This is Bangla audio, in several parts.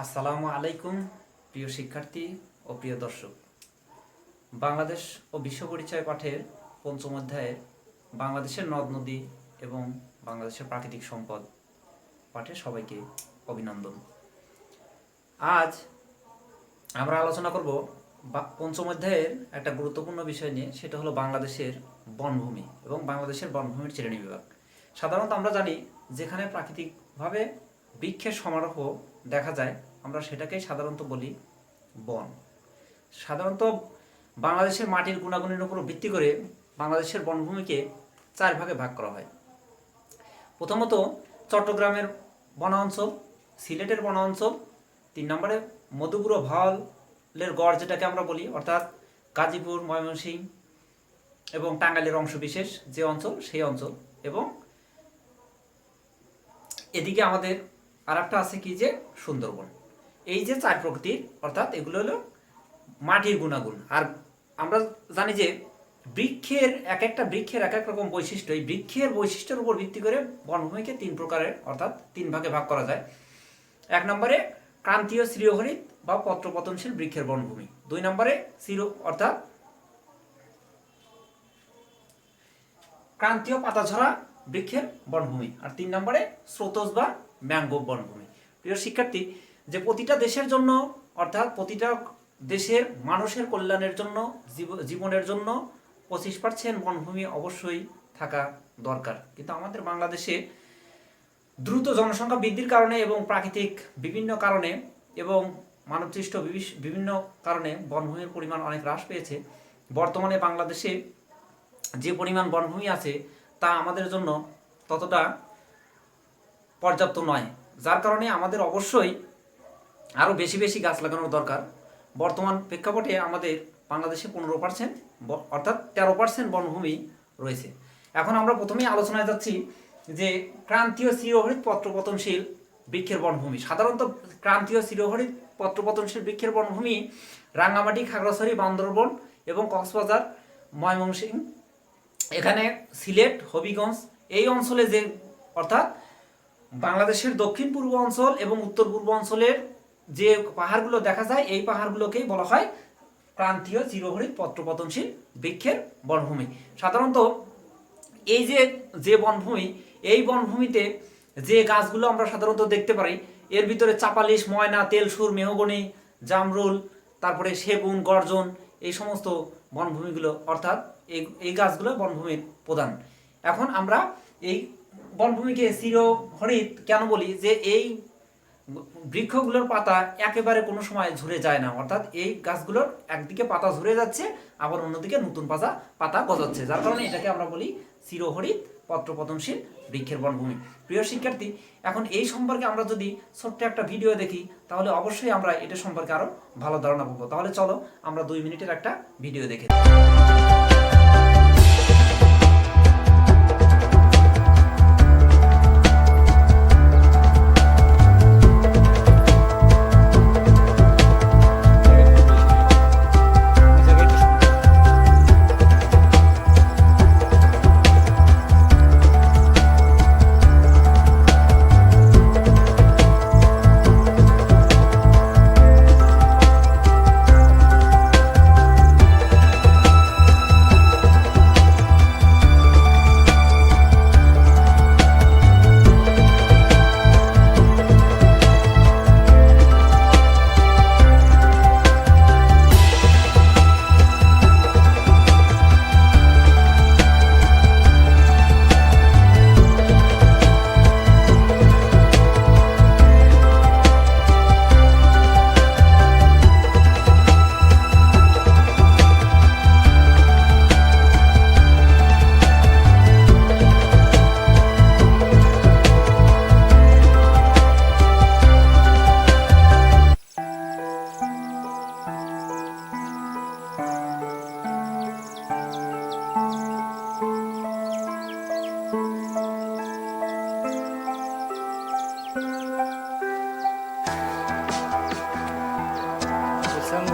আসসালামু আলাইকুম প্রিয় শিক্ষার্থী ও প্রিয় দর্শক। বাংলাদেশ ও বিশ্ব পরিচয় পাঠের পঞ্চম অধ্যায়ে বাংলাদেশের নদ নদী এবং বাংলাদেশের প্রাকৃতিক সম্পদ পাঠে সবাইকে অভিনন্দন। আজ আমরা আলোচনা করব পঞ্চম অধ্যায়ের একটা গুরুত্বপূর্ণ বিষয় নিয়ে, সেটা হলো বাংলাদেশের বনভূমি এবং বাংলাদেশের বনভূমির শ্রেণীবিভাগ। সাধারণত আমরা জানি যেখানে প্রাকৃতিকভাবে বৃক্ষের সমারোহ দেখা যায় আমরা সেটাকেই সাধারণত বলি বন। সাধারণত বাংলাদেশের মাটির গুণাগুণের উপর ভিত্তি করে বাংলাদেশের বনভূমিকে 4 ভাগে ভাগ করা হয়। প্রথমত চট্টগ্রামের বনাঞ্চল, সিলেটের বনাঞ্চল, 3 নম্বরে মধুপুর ভাওয়ালের গড় যেটাকে আমরা বলি, অর্থাৎ গাজীপুর, ময়মনসিংহ এবং টাঙ্গাইলের অংশ বিশেষ যে অঞ্চল সেই অঞ্চল, এবং এদিকে আমাদের আর একটা আছে কি যে সুন্দরবন। এই যে 4 প্রকৃতির, অর্থাৎ এগুলো হলো মাটির গুণাগুণ। আর আমরা জানি যে বৃক্ষের এক একটা বৃক্ষের এক এক রকম বৈশিষ্ট্য, এই বৃক্ষের বৈশিষ্ট্যের উপর ভিত্তি করে বনভূমিকে 3 প্রকারের অর্থাৎ 3 ভাগে ভাগ করা যায়। 1 নম্বরে ক্রান্তীয় চিরহরিত বা পত্রপতনশীল বৃক্ষের বনভূমি, 2 নম্বরে অর্থাৎ ক্রান্তীয় পাতাঝরা বৃক্ষের বনভূমি, আর 3 নম্বরে স্রোতজ বা ম্যানগ্রোভ বনভূমি। প্রিয় শিক্ষার্থী, যে প্রতিটা দেশের জন্য অর্থাৎ প্রতিটা দেশের মানুষের কল্যাণের জন্য, জীবনের জন্য 25% বনভূমি অবশ্যই থাকা দরকার। কিন্তু আমাদের বাংলাদেশে দ্রুত জনসংখ্যা বৃদ্ধির কারণে এবং প্রাকৃতিক বিভিন্ন কারণে এবং মানবসৃষ্ট বিভিন্ন কারণে বনভূমির পরিমাণ অনেক হ্রাস পেয়েছে। বর্তমানে বাংলাদেশে যে পরিমাণ বনভূমি আছে তা আমাদের জন্য ততটা পর্যাপ্ত নয়, যার কারণে আমাদের অবশ্যই আরও বেশি বেশি গাছ লাগানোর দরকার। বর্তমান প্রেক্ষাপটে আমাদের বাংলাদেশে 15% অর্থাৎ 13% বনভূমি রয়েছে। এখন আমরা প্রথমেই আলোচনায় যাচ্ছি যে ক্রান্তীয় চিরহরিত পত্রপতনশীল বৃক্ষের বনভূমি। সাধারণত ক্রান্তীয় চিরহরিত পত্রপতনশীল বৃক্ষের বনভূমি রাঙ্গামাটি, খাগড়াছড়ি, বান্দরবন এবং কক্সবাজার, ময়মনসিংহ, এখানে সিলেট, হবিগঞ্জ এই অঞ্চলে যে অর্থাৎ বাংলাদেশের দক্ষিণ পূর্ব অঞ্চল এবং উত্তর পূর্ব অঞ্চলের যে পাহাড়গুলো দেখা যায় এই পাহাড়গুলোকেই বলা হয় ক্রান্তীয় চিরহরিত পত্রপতনশীল বৃক্ষের বনভূমি। সাধারণত এই যে বনভূমি, এই বনভূমিতে যে গাছগুলো আমরা সাধারণত দেখতে পারি এর ভিতরে চাপালিশ, ময়না, তেলসুর, মেহগনি, জামরুল, তারপরে সেগুন, গর্জন, এই সমস্ত বনভূমিগুলো অর্থাৎ এই গাছগুলো বনভূমির প্রধান। এখন আমরা এই বনভূমিকে চিরহরিত কেন বলি? যে এই বৃক্ষগুলোর পাতা একেবারে কোনো সময় ঝরে যায় না, অর্থাৎ এই গাছগুলোর একদিকে পাতা ঝরে যাচ্ছে আবার অন্যদিকে নতুন পাতা গজাচ্ছে, যার কারণে এটাকে আমরা বলি চিরহরিত পত্রপতনশীল বৃক্ষের বনভূমি। প্রিয় শিক্ষার্থী, এখন এই সম্পর্কে আমরা যদি ছোট্ট একটা ভিডিও দেখি তাহলে অবশ্যই আমরা এটা সম্পর্কে আরো ভালো ধারণা পাবো। তাহলে চলো আমরা 2 মিনিটের একটা ভিডিও দেখে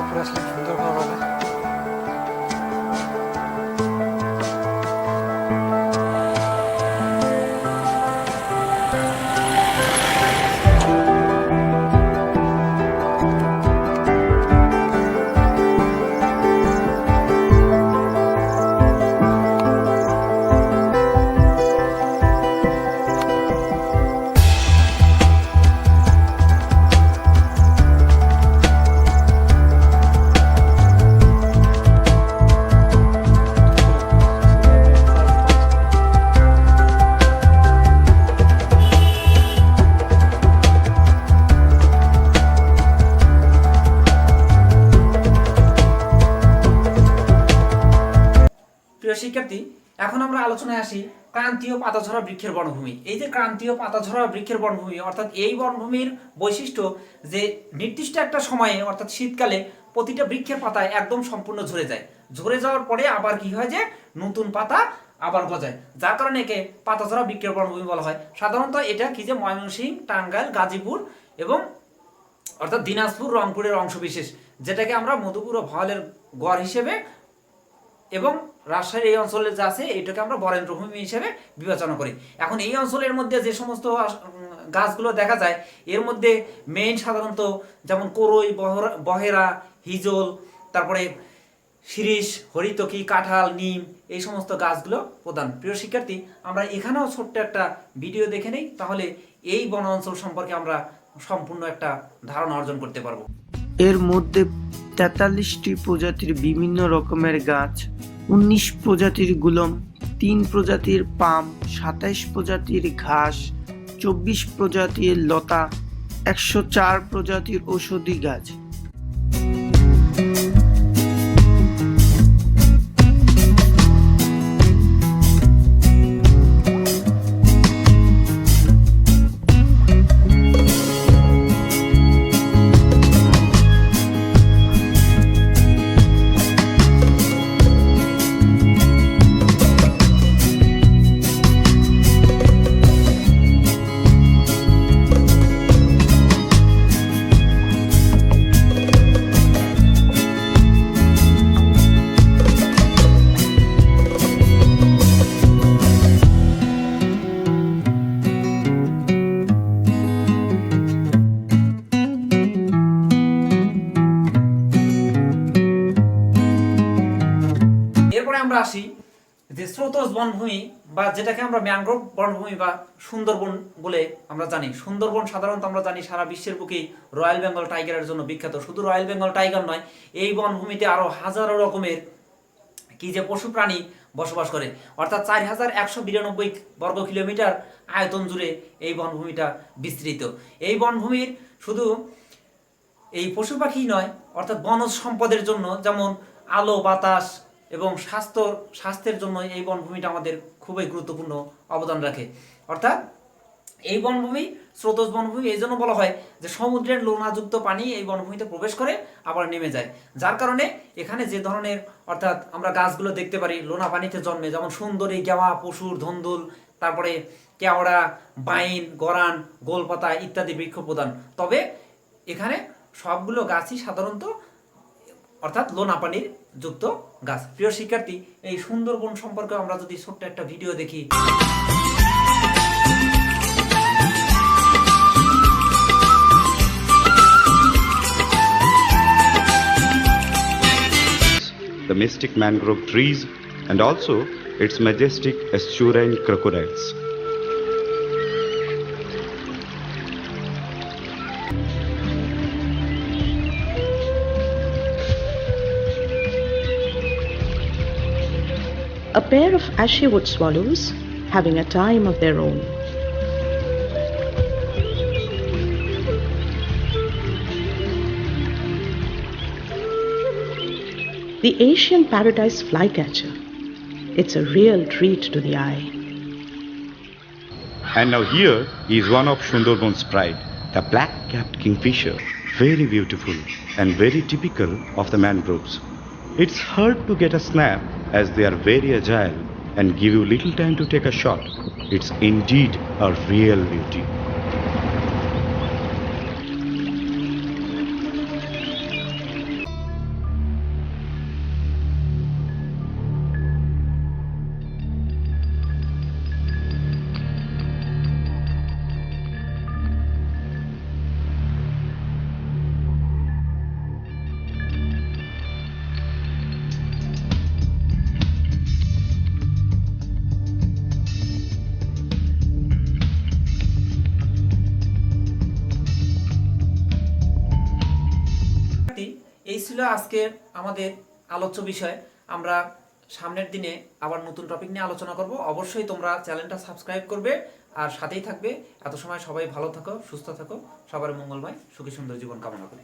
উপরে আসলে সুন্দর ভাবে শিক্ষার্থী, এখন আমরা আলোচনায় আসি ক্রান্তীয় পাতাঝরা বৃক্ষের বনভূমি। এই যে ক্রান্তীয় পাতাঝরা বৃক্ষের বনভূমি, অর্থাৎ এই বনভূমির বৈশিষ্ট্য যে নির্দিষ্ট একটা সময়ে অর্থাৎ শীতকালে প্রতিটা বৃক্ষের পাতায় একদম সম্পূর্ণ ঝরে যায়। ঝরে যাওয়ার পরে আবার কি হয় যে নতুন পাতা আবার গজায়, যার কারণে একে পাতাঝরা বৃক্ষের বনভূমি বলা হয়। সাধারণত এটা কি যে ময়মনসিংহ, টাঙ্গাইল, গাজীপুর এবং অর্থাৎ দিনাজপুর, রংপুরের অংশবিশেষ, যেটাকে আমরা মধুপুর ও ভাওয়ালের গড় হিসেবে এবং রাজশাহীর এই অঞ্চলে যা আছে এটাকে আমরা বরেন্দ্রভূমি হিসেবে বিবেচনা করি। এখন এই অঞ্চলের মধ্যে যে সমস্ত গাছগুলো দেখা যায় এর মধ্যে মেইন সাধারণত যেমন করই, বহেরা, হিজল, তারপরে শিরীষ, হরিতকি, কাঁঠাল, নিম, এই সমস্ত গাছগুলো প্রধান। প্রিয় শিক্ষার্থী, আমরা এখানেও ছোট্ট একটা ভিডিও দেখে নেই, তাহলে এই বন অঞ্চল সম্পর্কে আমরা সম্পূর্ণ একটা ধারণা অর্জন করতে পারবো। এর মধ্যে 43টি প্রজাতির বিভিন্ন রকমের গাছ, 19 প্রজাতির গুলম, 3 প্রজাতির পাম, 27 প্রজাতির ঘাস, 24 প্রজাতির লতা, 104 প্রজাতির ঔষধি গাছ। আমরা আসি যে স্রোতজ বনভূমি বা যেটাকে আমরা ম্যানগ্রোভ বনভূমি বা সুন্দরবন বলে আমরা জানি। সুন্দরবন সাধারণত আমরা জানি সারা বিশ্বের বুকেই রয়্যাল বেঙ্গল টাইগারের জন্য বিখ্যাত। শুধু রয়্যাল বেঙ্গল টাইগার নয়, এই বনভূমিতে আরো হাজারো রকমের কি যে পশু প্রাণী বসবাস করে, অর্থাৎ 4192 বর্গ কিলোমিটার আয়তন জুড়ে এই বনভূমিটা বিস্তৃত। এই বনভূমির শুধু এই পশু পাখি নয়, অর্থাৎ বনজ সম্পদের জন্য যেমন আলো, বাতাস এবং স্বাস্থ্যের জন্য এই বনভূমিটা আমাদের খুবই গুরুত্বপূর্ণ অবদান রাখে। অর্থাৎ এই বনভূমি স্রোতজ বনভূমি এই জন্য বলা হয় যে সমুদ্রের লোনাযুক্ত পানি এই বনভূমিতে প্রবেশ করে আবার নেমে যায়, যার কারণে এখানে যে ধরনের অর্থাৎ আমরা গাছগুলো দেখতে পারি লোনা পানিতে জন্মে, যেমন সুন্দরী, গেওয়া, পশুর, ধন্দুল, তারপরে কেওড়া, বাইন, গরান, গোলপাতা ইত্যাদি বৃক্ষ প্রদান। তবে এখানে সবগুলো গাছই সাধারণত অর্থাৎ লোনা পানির যুক্ত গাছ। প্রিয় শিক্ষার্থী, এই সুন্দরবন সম্পর্কে আমরা যদি ছোট্ট একটা ভিডিও দেখি। The mystic mangrove trees and also its majestic estuarine crocodiles. A pair of ashy-wood swallows having a time of their own. The Asian paradise flycatcher. It's a real treat to the eye. And now here is one of Sundarban's pride, the black-capped kingfisher, very beautiful and very typical of the mangroves. It's hard to get a snap as they are very agile and give you little time to take a shot. It's indeed a real beauty. এই ছিল আজকে আমাদের আলোচ্য বিষয়। আমরা সামনের দিনে আবার নতুন টপিক নিয়ে আলোচনা করব। অবশ্যই তোমরা চ্যানেলটা সাবস্ক্রাইব করবে আর সাথেই থাকবে। এত সময় সবাই ভালো থাকো, সুস্থ থাকো, সবার মঙ্গলময় সুখী সুন্দর জীবন কামনা করি।